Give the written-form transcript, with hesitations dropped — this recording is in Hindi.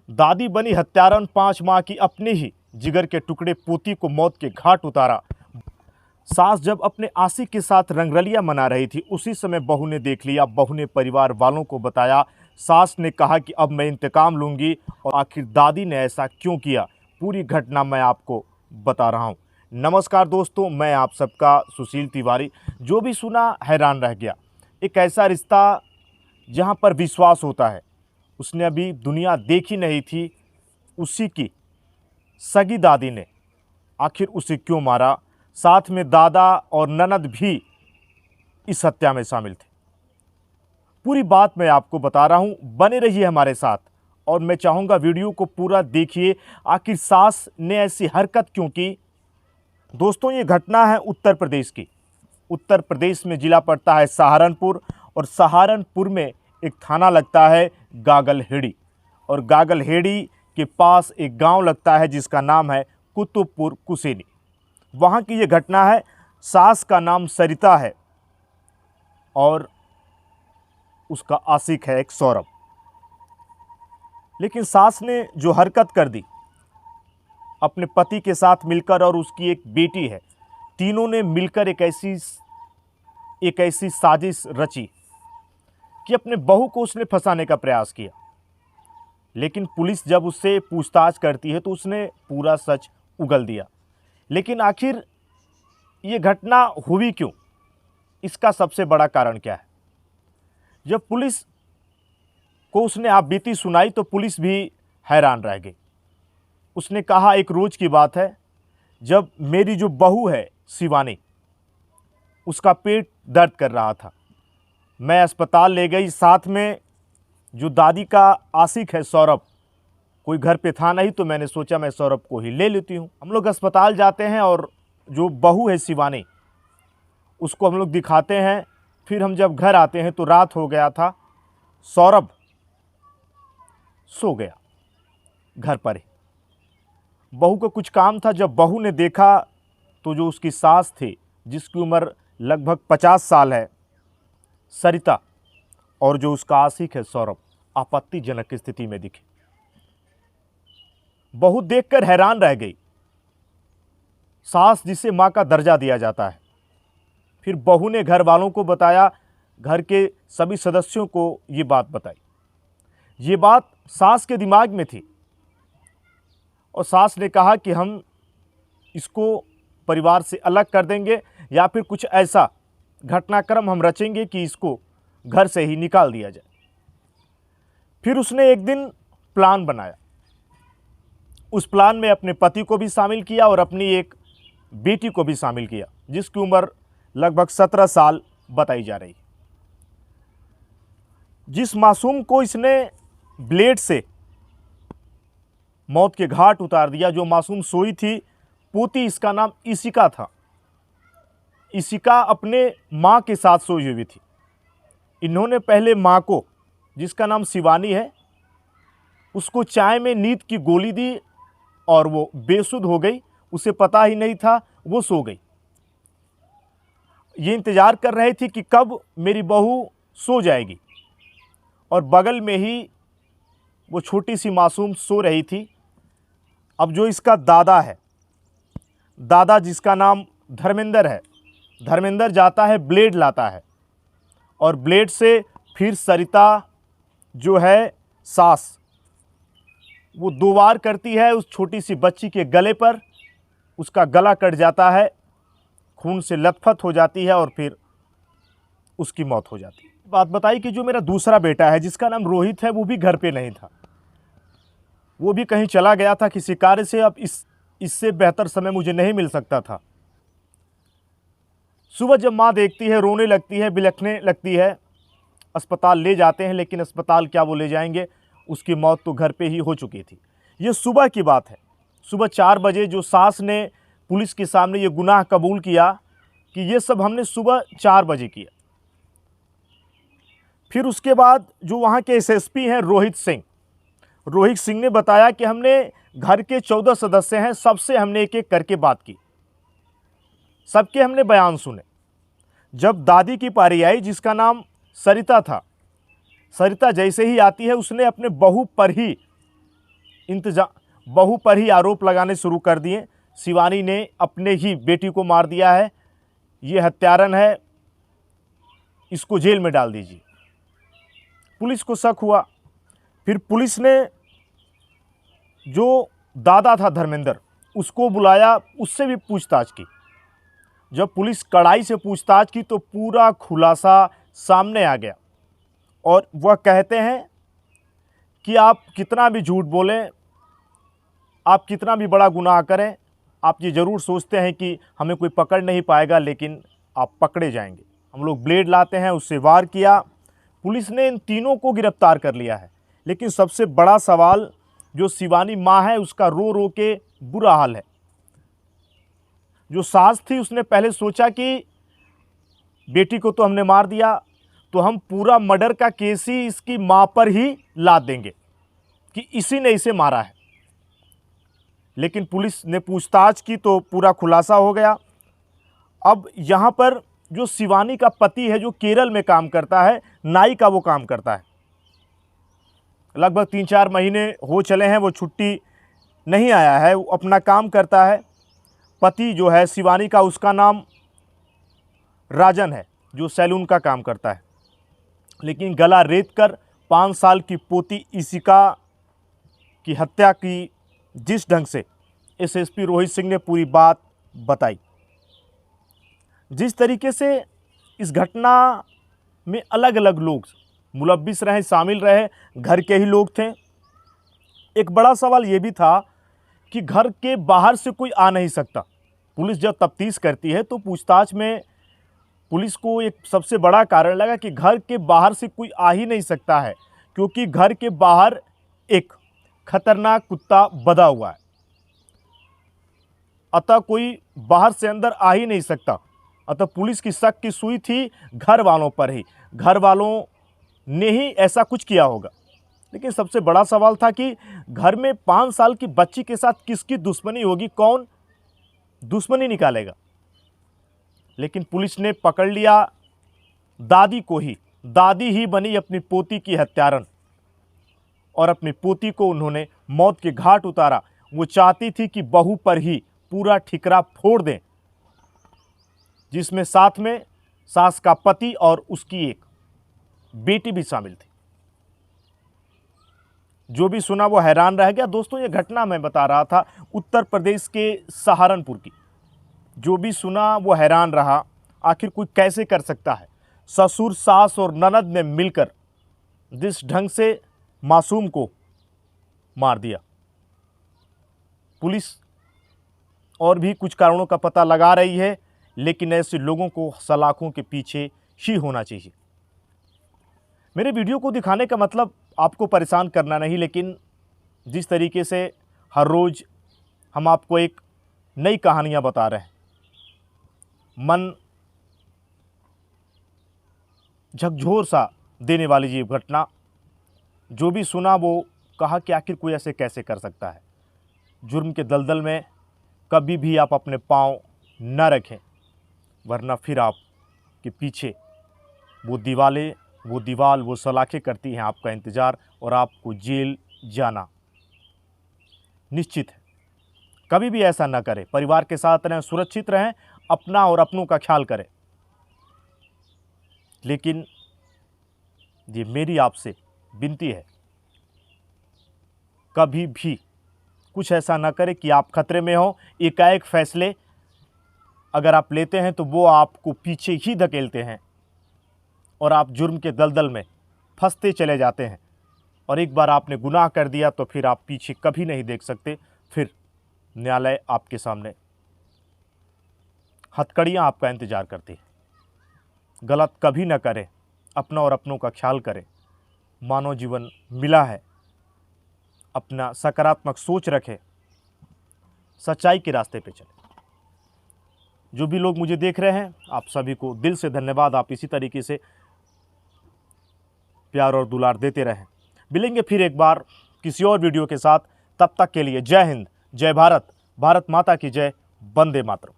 दादी बनी हत्यारन, 5 माह की अपने ही जिगर के टुकड़े पोती को मौत के घाट उतारा। सास जब अपने आशिक के साथ रंगरलिया मना रही थी, उसी समय बहू ने देख लिया। बहू ने परिवार वालों को बताया। सास ने कहा कि अब मैं इंतकाम लूंगी। और आखिर दादी ने ऐसा क्यों किया, पूरी घटना मैं आपको बता रहा हूं। नमस्कार दोस्तों, मैं आप सबका सुशील तिवारी। जो भी सुना हैरान रह गया। एक ऐसा रिश्ता जहां पर विश्वास होता है, उसने अभी दुनिया देखी नहीं थी। उसी की सगी दादी ने आखिर उसे क्यों मारा, साथ में दादा और ननद भी इस हत्या में शामिल थे। पूरी बात मैं आपको बता रहा हूं, बने रहिए हमारे साथ। और मैं चाहूँगा वीडियो को पूरा देखिए, आखिर सास ने ऐसी हरकत क्यों की। दोस्तों, ये घटना है उत्तर प्रदेश की। उत्तर प्रदेश में ज़िला पड़ता है सहारनपुर, और सहारनपुर में एक थाना लगता है गागलहेड़ी, और गागलहेड़ी के पास एक गांव लगता है जिसका नाम है कुतुबपुर कुसेनी। वहाँ की ये घटना है। सास का नाम सरिता है और उसका आशिक है एक सौरभ। लेकिन सास ने जो हरकत कर दी अपने पति के साथ मिलकर, और उसकी एक बेटी है, तीनों ने मिलकर एक ऐसी साजिश रची कि अपने बहू को उसने फंसाने का प्रयास किया। लेकिन पुलिस जब उससे पूछताछ करती है तो उसने पूरा सच उगल दिया। लेकिन आखिर ये घटना हुई क्यों, इसका सबसे बड़ा कारण क्या है। जब पुलिस को उसने आप बीती सुनाई तो पुलिस भी हैरान रह गई। उसने कहा, एक रोज़ की बात है, जब मेरी जो बहू है शिवानी, उसका पेट दर्द कर रहा था, मैं अस्पताल ले गई। साथ में जो दादी का आशिक है सौरभ, कोई घर पे था नहीं, तो मैंने सोचा मैं सौरभ को ही ले लेती हूँ। हम लोग अस्पताल जाते हैं और जो बहू है शिवानी, उसको हम लोग दिखाते हैं। फिर हम जब घर आते हैं तो रात हो गया था। सौरभ सो गया घर पर ही। बहू को कुछ काम था। जब बहू ने देखा तो जो उसकी सास थी, जिसकी उम्र लगभग 50 साल है, सरिता, और जो उसका आशिक है सौरभ, आपत्तिजनक स्थिति में दिखे। बहू देखकर हैरान रह गई। सास जिसे मां का दर्जा दिया जाता है। फिर बहू ने घर वालों को बताया, घर के सभी सदस्यों को ये बात बताई। ये बात सास के दिमाग में थी और सास ने कहा कि हम इसको परिवार से अलग कर देंगे, या फिर कुछ ऐसा घटनाक्रम हम रचेंगे कि इसको घर से ही निकाल दिया जाए। फिर उसने एक दिन प्लान बनाया। उस प्लान में अपने पति को भी शामिल किया और अपनी एक बेटी को भी शामिल किया, जिसकी उम्र लगभग 17 साल बताई जा रही है। जिस मासूम को इसने ब्लेड से मौत के घाट उतार दिया, जो मासूम सोई थी, पोती, इसका नाम इशिका था। इशिका अपने मां के साथ सोई हुई थी। इन्होंने पहले मां को, जिसका नाम शिवानी है, उसको चाय में नींद की गोली दी और वो बेसुध हो गई। उसे पता ही नहीं था, वो सो गई। ये इंतजार कर रही थी कि कब मेरी बहू सो जाएगी, और बगल में ही वो छोटी सी मासूम सो रही थी। अब जो इसका दादा है, दादा जिसका नाम धर्मेंद्र है, धर्मेंद्र जाता है, ब्लेड लाता है, और ब्लेड से फिर सरिता जो है सास, वो 2 वार करती है उस छोटी सी बच्ची के गले पर। उसका गला कट जाता है, खून से लथपथ हो जाती है और फिर उसकी मौत हो जाती है। बात बताई कि जो मेरा दूसरा बेटा है, जिसका नाम रोहित है, वो भी घर पे नहीं था। वो भी कहीं चला गया था किसी कार्य से। अब इससे बेहतर समय मुझे नहीं मिल सकता था। सुबह जब माँ देखती है, रोने लगती है, बिलखने लगती है। अस्पताल ले जाते हैं, लेकिन अस्पताल क्या वो ले जाएंगे, उसकी मौत तो घर पे ही हो चुकी थी। ये सुबह की बात है। सुबह 4 बजे जो सास ने पुलिस के सामने ये गुनाह कबूल किया कि ये सब हमने सुबह 4 बजे किया। फिर उसके बाद जो वहाँ के एसएसपी हैं रोहित सिंह ने बताया कि हमने घर के 14 सदस्य हैं, सबसे हमने एक एक करके बात की, सबके हमने बयान सुने। जब दादी की पारी आई, जिसका नाम सरिता था, सरिता जैसे ही आती है, उसने अपने बहू पर ही इंतजाम बहू पर ही आरोप लगाने शुरू कर दिए। शिवानी ने अपने ही बेटी को मार दिया है, ये हत्यारन है, इसको जेल में डाल दीजिए। पुलिस को शक हुआ, फिर पुलिस ने जो दादा था धर्मेंद्र उसको बुलाया, उससे भी पूछताछ की। जब पुलिस कड़ाई से पूछताछ की तो पूरा खुलासा सामने आ गया और वह कहते हैं कि आप कितना भी झूठ बोलें, आप कितना भी बड़ा गुनाह करें, आप ये ज़रूर सोचते हैं कि हमें कोई पकड़ नहीं पाएगा, लेकिन आप पकड़े जाएंगे। हम लोग ब्लेड लाते हैं, उससे वार किया। पुलिस ने इन तीनों को गिरफ्तार कर लिया है। लेकिन सबसे बड़ा सवाल, जो शिवानी माँ है उसका रो रो के बुरा हाल है। जो सास थी उसने पहले सोचा कि बेटी को तो हमने मार दिया, तो हम पूरा मर्डर का केस ही इसकी माँ पर ही लाद देंगे कि इसी ने इसे मारा है। लेकिन पुलिस ने पूछताछ की तो पूरा खुलासा हो गया। अब यहाँ पर जो शिवानी का पति है, जो केरल में काम करता है, नाई का वो काम करता है, लगभग 3-4 महीने हो चले हैं वो छुट्टी नहीं आया है, वो अपना काम करता है। पति जो है शिवानी का, उसका नाम राजन है, जो सैलून का काम करता है। लेकिन गला रेत कर 5 साल की पोती इशिका की हत्या की जिस ढंग से एसएसपी रोहित सिंह ने पूरी बात बताई, जिस तरीके से इस घटना में अलग अलग लोग मुलव्विस रहे, शामिल रहे, घर के ही लोग थे। एक बड़ा सवाल ये भी था कि घर के बाहर से कोई आ नहीं सकता। पुलिस जब तफ्तीश करती है तो पूछताछ में पुलिस को एक सबसे बड़ा कारण लगा कि घर के बाहर से कोई आ ही नहीं सकता है, क्योंकि घर के बाहर एक खतरनाक कुत्ता बंधा हुआ है, अतः कोई बाहर से अंदर आ ही नहीं सकता। अतः पुलिस की शक की सुई थी घर वालों पर ही, घर वालों ने ही ऐसा कुछ किया होगा। लेकिन सबसे बड़ा सवाल था कि घर में 5 साल की बच्ची के साथ किसकी दुश्मनी होगी, कौन दुश्मनी निकालेगा। लेकिन पुलिस ने पकड़ लिया दादी को ही, दादी ही बनी अपनी पोती की हत्यारन, और अपनी पोती को उन्होंने मौत के घाट उतारा। वो चाहती थी कि बहू पर ही पूरा ठिकरा फोड़ दें, जिसमें साथ में सास का पति और उसकी एक बेटी भी शामिल थी। जो भी सुना वो हैरान रह गया। दोस्तों, ये घटना मैं बता रहा था उत्तर प्रदेश के सहारनपुर की। जो भी सुना वो हैरान रहा, आखिर कोई कैसे कर सकता है। ससुर, सास और ननद ने मिलकर जिस ढंग से मासूम को मार दिया। पुलिस और भी कुछ कारणों का पता लगा रही है, लेकिन ऐसे लोगों को सलाखों के पीछे ही होना चाहिए। मेरे वीडियो को दिखाने का मतलब आपको परेशान करना नहीं, लेकिन जिस तरीके से हर रोज़ हम आपको एक नई कहानियाँ बता रहे हैं, मन झकझोर सा देने वाली ये घटना, जो भी सुना वो कहा कि आखिर कोई ऐसे कैसे कर सकता है। जुर्म के दलदल में कभी भी आप अपने पाँव न रखें, वरना फिर आपके पीछे वो दीवाल, वो सलाखें करती हैं आपका इंतज़ार, और आपको जेल जाना निश्चित है। कभी भी ऐसा ना करें। परिवार के साथ रहें, सुरक्षित रहें, अपना और अपनों का ख्याल करें। लेकिन ये मेरी आपसे विनती है, कभी भी कुछ ऐसा ना करें कि आप खतरे में हो। एकाएक फैसले अगर आप लेते हैं तो वो आपको पीछे ही धकेलते हैं और आप जुर्म के दलदल में फंसते चले जाते हैं। और एक बार आपने गुनाह कर दिया तो फिर आप पीछे कभी नहीं देख सकते। फिर न्यायालय आपके सामने, हथकड़ियाँ आपका इंतजार करती हैं। गलत कभी न करें, अपना और अपनों का ख्याल करें। मानव जीवन मिला है, अपना सकारात्मक सोच रखें, सच्चाई के रास्ते पे चलें। जो भी लोग मुझे देख रहे हैं, आप सभी को दिल से धन्यवाद। आप इसी तरीके से प्यार और दुलार देते रहें। मिलेंगे फिर एक बार किसी और वीडियो के साथ। तब तक के लिए जय हिंद, जय भारत, भारत माता की जय, वंदे मातरम।